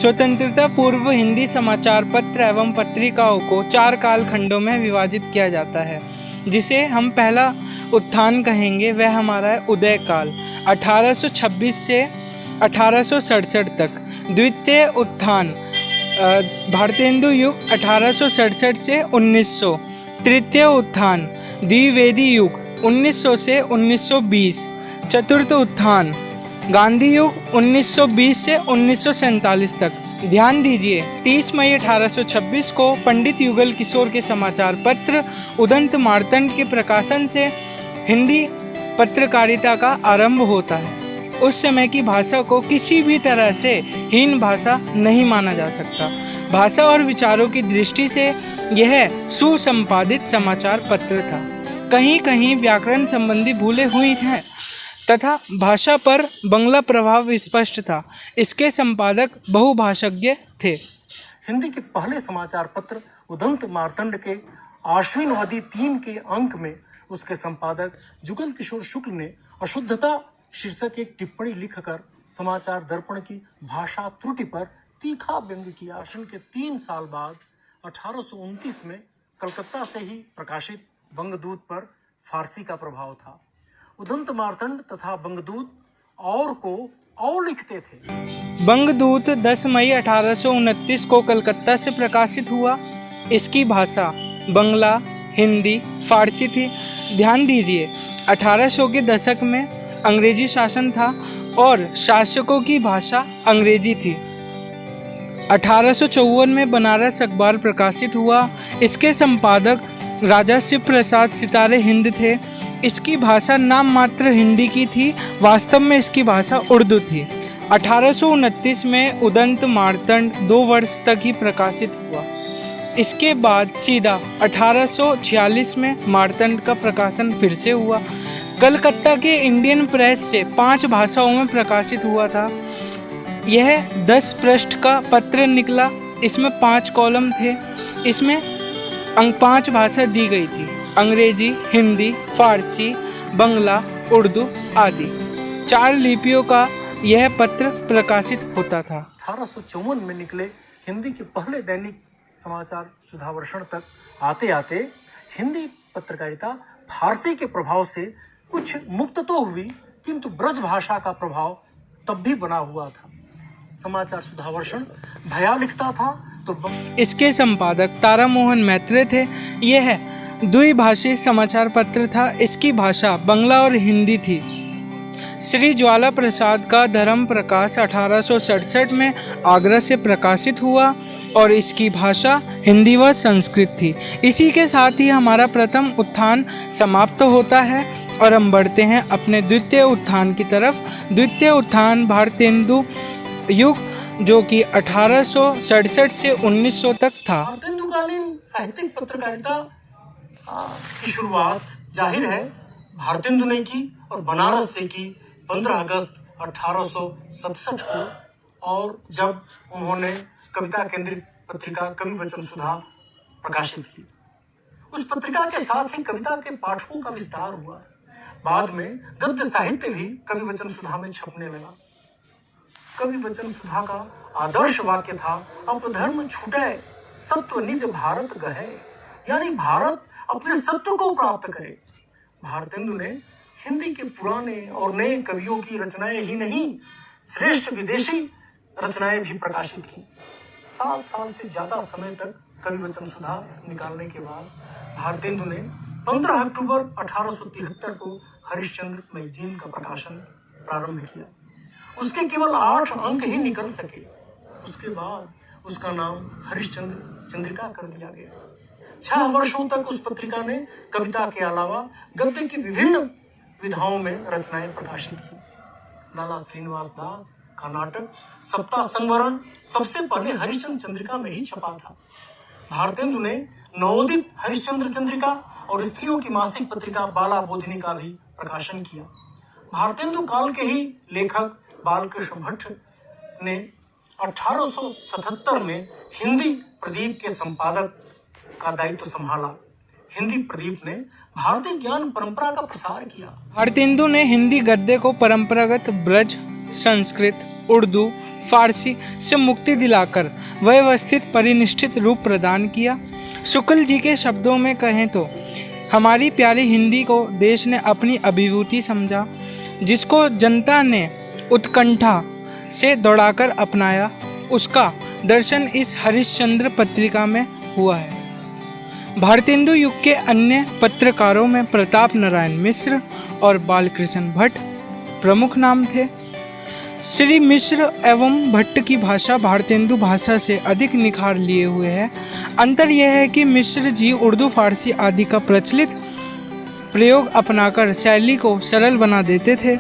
स्वतंत्रता पूर्व हिंदी समाचार पत्र एवं पत्रिकाओं को 4 कालखंडों में विभाजित किया जाता है, जिसे हम पहला उत्थान कहेंगे। वह हमारा है उदय काल 1826 से 1867 तक। द्वितीय उत्थान भारतेंदु युग 1867 से 1900। तृतीय उत्थान द्विवेदी युग 1900 से 1920। चतुर्थ उत्थान गांधी युग 1920 से 1947 तक। ध्यान दीजिए, 30 मई 1826 को पंडित युगल किशोर के समाचार पत्र उदंत मार्तंड के प्रकाशन से हिंदी पत्रकारिता का आरंभ होता है। उस समय की भाषा को किसी भी तरह से हीन भाषा नहीं माना जा सकता। भाषा और विचारों की दृष्टि से यह सुसंपादित समाचार पत्र था। कहीं कहीं व्याकरण संबंधी भूलें हुई हैं तथा भाषा पर बंगला प्रभाव स्पष्ट था। इसके संपादक बहुभाषज्ञ थे। हिंदी के पहले समाचार पत्र उदंत मार्तंड के आश्विनवदी 3 के अंक में उसके संपादक जुगल किशोर शुक्ल ने अशुद्धता शीर्षक एक टिप्पणी लिखकर समाचार दर्पण की भाषा त्रुटि पर तीखा व्यंग्य किया। शासन के 3 साल बाद 1829 में कलकत्ता से ही प्रकाशित बंगदूत पर फारसी का प्रभाव था। उदंत मार्तंड तथा बंगदूत और लिखते थे। बंगदूत 10 मई 1829 को कलकत्ता से प्रकाशित हुआ। इसकी भाषा बंगला, हिंदी, फारसी थी। ध्यान दीजिए, 1800 के दशक में अंग्रेजी शासन था और शासकों की भाषा अंग्रेजी थी। 1854 में बनारस अखबार प्रकाशित हुआ। इसके संपादक राजा शिव प्रसाद सितारे हिंद थे। इसकी भाषा नाम मात्र हिंदी की थी, वास्तव में इसकी भाषा उर्दू थी। 1829 में उदंत मार्तंड 2 वर्ष तक ही प्रकाशित हुआ। इसके बाद सीधा 1846 में मार्तंड का प्रकाशन फिर से हुआ। कलकत्ता के इंडियन प्रेस से 5 भाषाओं में प्रकाशित हुआ था। यह 10 पृष्ठ का पत्र निकला। इसमें 5 कॉलम थे। इसमें 5 भाषा दी गई थी: अंग्रेजी, हिंदी, फारसी, बंगला, उर्दू आदि। 4 लिपियों का यह पत्र प्रकाशित होता था। 1854 में निकले हिंदी के पहले दैनिक समाचार सुधावर्षण तक आते आते हिंदी पत्रकारिता फारसी के प्रभाव से कुछ मुक्त तो हुई, किंतु ब्रज भाषा का प्रभाव तब भी बना हुआ था। समाचार सुधावर्षण भया लिखता था तो इसके संपादक तारामोहन मैत्रेय थे। यह द्विभाषी समाचार पत्र था। इसकी भाषा बंगला और हिंदी थी। श्री ज्वाला प्रसाद का धर्म प्रकाश 1867 में आगरा से प्रकाशित हुआ और इसकी भाषा हिंदी व संस्कृत थी। इसी के साथ ही हमारा प्रथम उत्थान समाप्त होता है और हम बढ़ते हैं अपने द्वितीय उत्थान की तरफ। द्वितीय उत्थान भारतेंदु युग, जो कि 1867 से 1900 तक था। भारतेंदुकालीन साहित्यिक पत्रकारिता की शुरुआत जाहिर है भारतेंदु ने की और बनारस से की 15 अगस्त 1867 को, और जब उन्होंने कविता केंद्रित पत्रिका कवि वचन सुधा प्रकाशित की। उस पत्रिका के साथ ही कविता के पाठकों का विस्तार हुआ। बाद में गद्य साहित्य भी कवि वचन सुधा में छपने लगा। कवि वचन सुधा का आदर्श वाक्य था, अपधर्म छूटे सत्व निज भारत गहे, यानी भारत अपने सत्व को प्राप्त करे। भारतेंदु ने हिंदी के पुराने और नए कवियों की रचनाएं ही नहीं, श्रेष्ठ विदेशी रचनाएं भी प्रकाशित की। साल से ज्यादा समय तक कवि वचन सुधा निकालने के बाद भारतेंदु ने 15 अक्टूबर 1873 को हरिश्चंद्र मैगजीन का प्रकाशन प्रारंभ किया। उसके केवल 8 अंक ही निकल सके। उसके बाद उसका नाम हरिश्चंद्र चंद्रिका कर दिया गया। 6 वर्षों तक उस पत्रिका ने कविता के अलावा गद्य की विभिन्न विधाओं में रचनाएं प्रकाशित की। लाला श्रीनिवास दास का नाटक सप्ताह संवरण सबसे पहले हरिश्चंद्र चंद्रिका में ही छपा था। भारतेंदु ने नवोदित हरिश्चंद्र चंद्रिका और स्त्रियों की मासिक पत्रिका बाला बोधिनी का भी प्रकाशन किया। भारतेंदु काल के ही लेखक बालकृष्ण भट्ट ने 1877 में हिंदी प्रदीप के संपादक का दायित्व संभाला। हिंदी प्रदीप ने भारतीय ज्ञान परंपरा का प्रसार किया। भारतेंदु ने हिंदी गद्य को परंपरागत ब्रज, संस्कृत, उर्दू, फारसी से मुक्ति दिलाकर व्यवस्थित परिनिष्ठित रूप प्रदान किया। शुक्ल जी के शब्दों में कहें तो हमारी प्यारी हिंदी को देश ने अपनी अभिभूति समझा, जिसको जनता ने उत्कंठा से दौड़ाकर अपनाया। उसका दर्शन इस हरिश्चंद्र पत्रिका में हुआ है। भारतेंदु युग के अन्य पत्रकारों में प्रताप नारायण मिश्र और बालकृष्ण भट्ट प्रमुख नाम थे। श्री मिश्र एवं भट्ट की भाषा भारतेंदु भाषा से अधिक निखार लिए हुए है। अंतर यह है कि मिश्र जी उर्दू, फारसी आदि का प्रचलित प्रयोग अपनाकर शैली को सरल बना देते थे।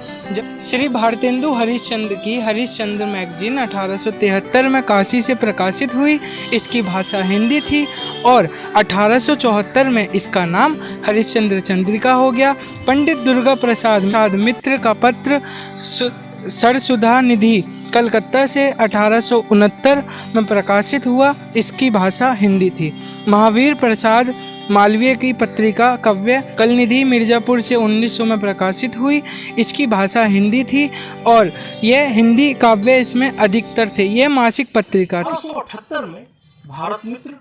श्री भारतेंदु हरिश्चंद्र की हरिश्चंद्र मैगजीन 1873 में काशी से प्रकाशित हुई। इसकी भाषा हिंदी थी और 1874 में इसका नाम हरिश्चंद्र चंद्रिका हो गया। पंडित दुर्गा प्रसाद मित्र का पत्र सरसुधा निधि कलकत्ता से 1869 में प्रकाशित हुआ। इसकी भाषा हिंदी थी। महावीर प्रसाद मालवीय की पत्रिका काव्य कलनिधि मिर्जापुर से 1900 में प्रकाशित हुई। इसकी भाषा हिंदी थी और यह हिंदी काव्य इसमें अधिकतर थे। यह मासिक पत्रिका थी। 1878 में भारत मित्र,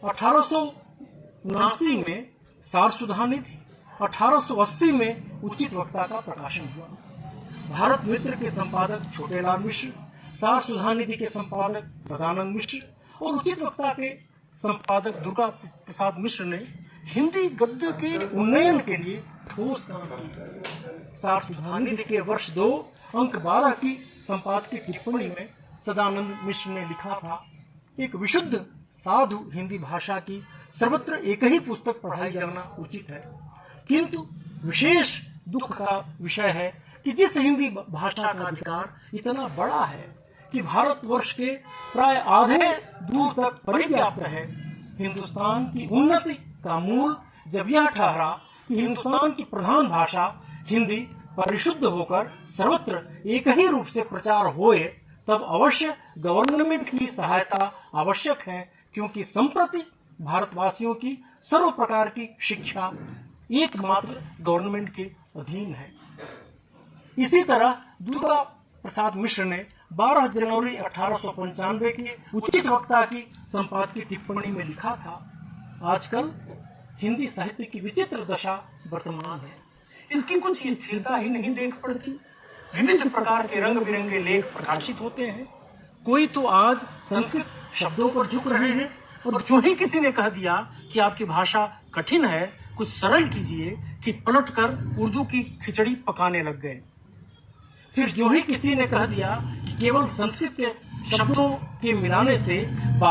1879 में सारसुधा निधि, 1880 में उचित वक्ता का प्रकाशन हुआ। भारत मित्र के संपादक छोटेलाल मिश्र, सारसुधा निधि के संपादक सदानंद मिश्र और उचित वक्ता के संपादक दुर्गा प्रसाद मिश्र ने हिंदी गद्य के उन्नयन के लिए ठोस काम किया। सारसुधा निधि के वर्ष 2 अंक 12 की संपादकीय टिप्पणी में सदानंद मिश्र ने लिखा था, एक विशुद्ध साधु हिंदी भाषा की सर्वत्र एक ही पुस्तक पढ़ाई जाना उचित है, किंतु विशेष दुख का विषय है कि जिस हिंदी भाषा का अधिकार इतना बड़ा है कि भारतवर्ष के प्राय आधे दूर तक परिव्याप्त है, हिंदुस्तान की उन्नति का मूल जब यह ठहरा कि हिंदुस्तान की प्रधान भाषा हिंदी परिशुद्ध होकर सर्वत्र एक ही रूप से प्रचार होए, तब अवश्य गवर्नमेंट की सहायता आवश्यक है, क्योंकि संप्रति भारतवासियों की सर्व प्रकार की शिक्षा एकमात्र गवर्नमेंट के अधीन है। इसी तरह दुर्गा प्रसाद मिश्र ने 12 जनवरी 1895 की उचित वक्ता की संपादकीय टिप्पणी में लिखा था, आजकल हिंदी साहित्य की विचित्र दशा वर्तमान है। इसकी कुछ स्थिरता ही नहीं देख पड़ती। विविध प्रकार के रंग बिरंगे लेख प्रकाशित होते हैं। कोई तो आज संस्कृत शब्दों पर झुक रहे हैं और जो ही किसी ने कह दिया कि आपकी भाषा कठिन है, कुछ सरल कीजिए, कि पलटकर उर्दू की खिचड़ी पकाने लग गए। फिर जो ही किसी ने कह दिया कि केवल संस्कृत के शब्दों के मिलाने से व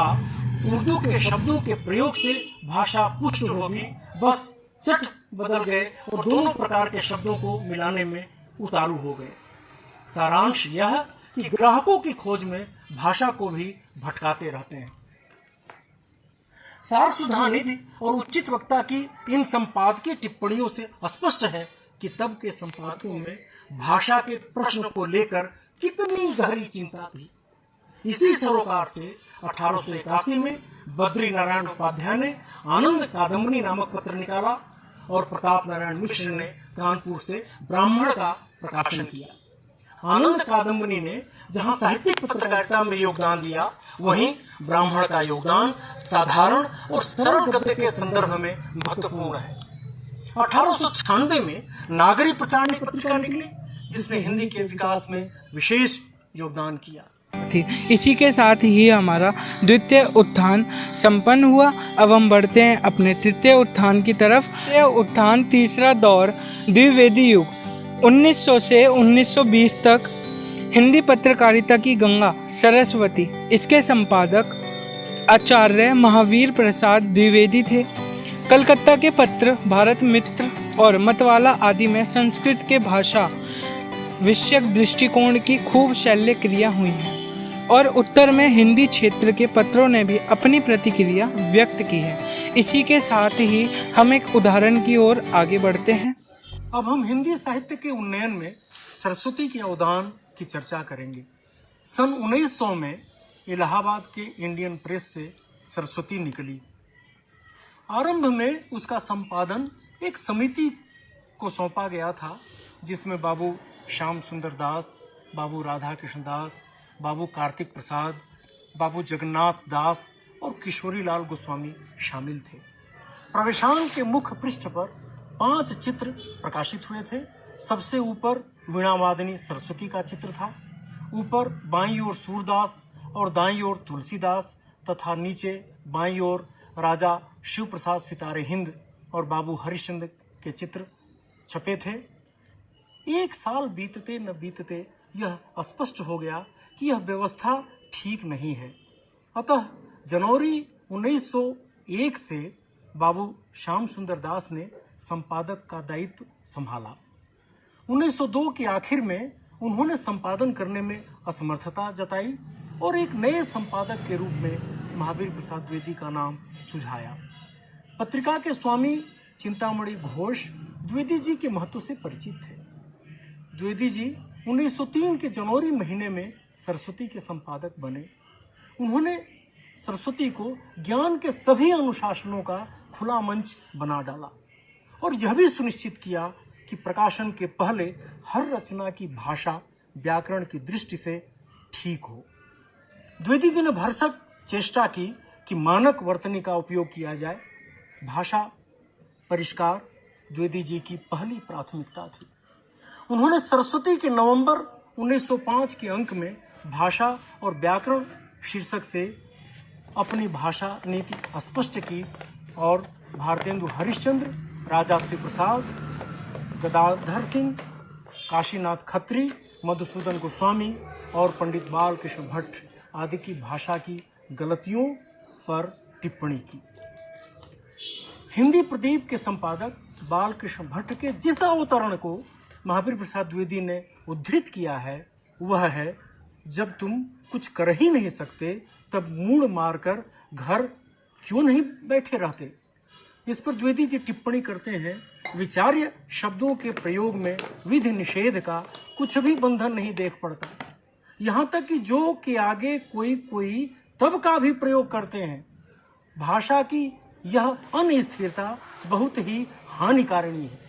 उर्दू के शब्दों के प्रयोग से भाषा पुष्ट होगी, बस चट बदल गए और दोनों प्रकार के शब्दों को मिलाने में उतारू हो गए। सारांश यह कि ग्राहकों की खोज में भाषा को भी भटकाते रहते हैं। सारसुधा निधि और उचित वक्ता की इन संपादकीय टिप्पणियों से स्पष्ट है कि तब के संपादकों में भाषा के प्रश्न को लेकर कितनी गहरी चिंता थी। इसी सरोकार से 1881 में बद्री नारायण उपाध्याय ने आनंद कादम्बनी नामक पत्र निकाला और प्रताप नारायण मिश्र ने कानपुर से ब्राह्मण का प्रकाशन किया। आनंद कादम्बनी ने जहां साहित्यिक पत्रकारिता में योगदान दिया, वहीं ब्राह्मण का योगदान साधारण और सरल गद्य के संदर्भ में महत्वपूर्ण है। 1896 में नागरी प्रचारणी पत्रिका निकली, जिसने हिंदी के विकास में विशेष योगदान किया थी। इसी के साथ ही हमारा द्वितीय उत्थान संपन्न हुआ। अब हम बढ़ते हैं अपने तृतीय उत्थान की तरफ। तृतीय उत्थान तीसरा दौर द्विवेदी युग 1900 से 1920 तक हिंदी पत्रकारिता की गंगा सरस्वती। इसके संपादक आचार्य महावीर प्रसाद द्विवेदी थे। कलकत्ता के पत्र भारत मित्र और मतवाला आदि में संस्कृत के भाषा विषयक दृष्टिकोण की खूब शल्य क्रिया हुई है और उत्तर में हिंदी क्षेत्र के पत्रों ने भी अपनी प्रतिक्रिया व्यक्त की है। इसी के साथ ही हम एक उदाहरण की ओर आगे बढ़ते हैं। अब हम हिंदी साहित्य के उन्नयन में सरस्वती के अवदान की चर्चा करेंगे। सन 1900 में इलाहाबाद के इंडियन प्रेस से सरस्वती निकली। आरंभ में उसका संपादन एक समिति को सौंपा गया था, जिसमें बाबू श्याम सुंदर दास, बाबू राधा कृष्ण दास, बाबू कार्तिक प्रसाद, बाबू जगन्नाथ दास और किशोरी लाल गोस्वामी शामिल थे। प्रवेशांक के मुख्य पृष्ठ पर 5 चित्र प्रकाशित हुए थे। सबसे ऊपर वीणावादिनी सरस्वती का चित्र था। ऊपर बाईं ओर सूरदास और दाईं ओर तुलसीदास तथा नीचे बाईं ओर राजा शिव प्रसाद सितारे हिंद और बाबू हरिश्चंद्र के चित्र छपे थे। 1 साल बीतते न बीतते यह स्पष्ट हो गया कि यह व्यवस्था ठीक नहीं है। अतः जनवरी 1901 से बाबू श्याम सुंदर दास ने संपादक का दायित्व संभाला। 1902 के आखिर में उन्होंने संपादन करने में असमर्थता जताई और एक नए संपादक के रूप में महावीर प्रसाद द्विवेदी का नाम सुझाया। पत्रिका के स्वामी चिंतामणि घोष द्विवेदी जी के महत्व से परिचित थे। द्विवेदी जी 1903 के जनवरी महीने में सरस्वती के संपादक बने। उन्होंने सरस्वती को ज्ञान के सभी अनुशासनों का खुला मंच बना डाला और यह भी सुनिश्चित किया कि प्रकाशन के पहले हर रचना की भाषा व्याकरण की दृष्टि से ठीक हो। द्विवेदी जी ने भरसक चेष्टा की कि मानक वर्तनी का उपयोग किया जाए। भाषा परिष्कार द्विवेदी जी की पहली प्राथमिकता थी। उन्होंने सरस्वती के नवंबर 1905 के अंक में भाषा और व्याकरण शीर्षक से अपनी भाषा नीति स्पष्ट की और भारतेंदु हरिश्चंद्र, राजा शिव प्रसाद, गदाधर सिंह, काशीनाथ खत्री, मधुसूदन गोस्वामी और पंडित बालकृष्ण भट्ट आदि की भाषा की गलतियों पर टिप्पणी की। हिंदी प्रदीप के संपादक बालकृष्ण भट्ट के जिस अवतरण को महावीर प्रसाद द्विवेदी ने उद्धृत किया है वह है, जब तुम कुछ कर ही नहीं सकते तब मूड़ मारकर घर क्यों नहीं बैठे रहते। इस पर द्विवेदी जी टिप्पणी करते हैं, विचार्य शब्दों के प्रयोग में विधि निषेध का कुछ भी बंधन नहीं देख पड़ता। यहाँ तक कि जो के आगे कोई तब का भी प्रयोग करते हैं। भाषा की यह अनिस्थिरता बहुत ही हानिकारिणी है।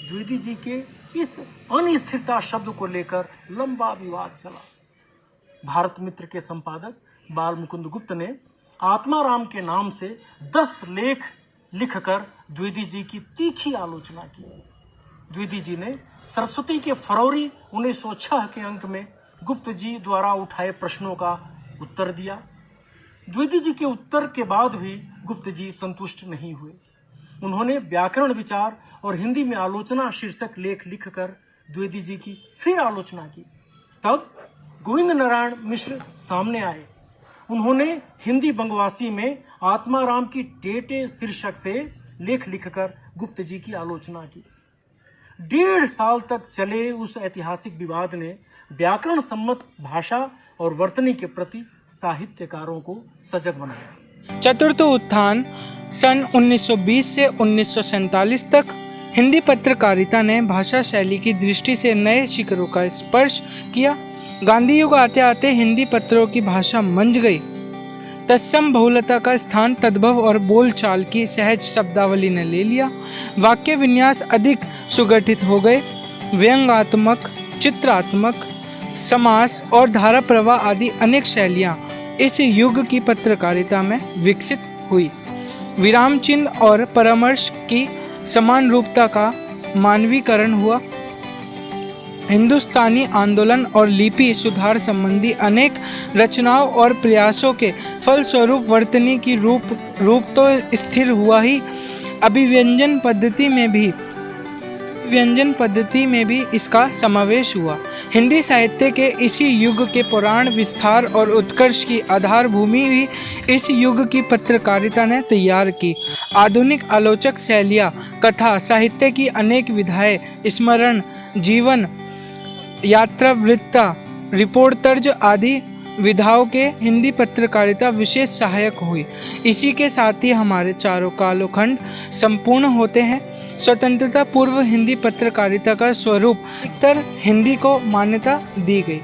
द्विवेदी जी के इस अनिस्थिरता शब्द को लेकर लंबा विवाद चला। भारत मित्र के संपादक बाल मुकुंद गुप्त ने आत्माराम के नाम से 10 लेख लिखकर द्विवेदी जी की तीखी आलोचना की। द्विवेदी जी ने सरस्वती के फरवरी 1906 के अंक में गुप्त जी द्वारा उठाए प्रश्नों का उत्तर दिया। द्विवेदी जी के उत्तर के बाद भी गुप्त जी संतुष्ट नहीं हुए। उन्होंने व्याकरण विचार और हिंदी में आलोचना शीर्षक लेख लिखकर द्विवेदी जी की फिर आलोचना की। तब गोविंद नारायण मिश्र सामने आए। उन्होंने हिंदी बंगवासी में आत्माराम की टेटे शीर्षक से लेख लिखकर गुप्त जी की आलोचना की। 1.5 साल तक चले उस ऐतिहासिक विवाद ने व्याकरण सम्मत भाषा और वर्तनी के प्रति साहित्यकारों को सजग बनाया। चतुर्थ उत्थान सन 1920 से 1947 तक हिंदी पत्रकारिता ने भाषा शैली की दृष्टि से नए शिखरों का स्पर्श किया। गांधी युग आते आते हिंदी पत्रों की भाषा मंझ गई। तत्सम बहुलता का स्थान तद्भव और बोलचाल की सहज शब्दावली ने ले लिया। वाक्य विन्यास अधिक सुगठित हो गए। व्यंग्यात्मक, चित्रात्मक, समास और धारा प्रवाह आदि अनेक शैलियाँ इस युग की पत्रकारिता में विकसित हुई। विराम चिन्ह और परामर्श की समान रूपता का मानवीकरण हुआ। हिंदुस्तानी आंदोलन और लिपि सुधार संबंधी अनेक रचनाओं और प्रयासों के फलस्वरूप वर्तनी की रूप तो स्थिर हुआ ही, अभिव्यंजन पद्धति में भी इसका समावेश हुआ। हिंदी साहित्य के इसी युग के पुराण विस्तार और उत्कर्ष की आधार भूमि भी इस युग की पत्रकारिता ने तैयार की। आधुनिक आलोचक शैलियाँ, कथा साहित्य की अनेक विधाएं, स्मरण, जीवन यात्रा वृत्ता, रिपोर्ट तर्ज आदि विधाओं के हिंदी पत्रकारिता विशेष सहायक हुई। इसी के साथ ही हमारे चारों कालखंड संपूर्ण होते हैं। स्वतंत्रता पूर्व हिंदी पत्रकारिता का स्वरूप अधिकतर हिंदी को मान्यता दी गई।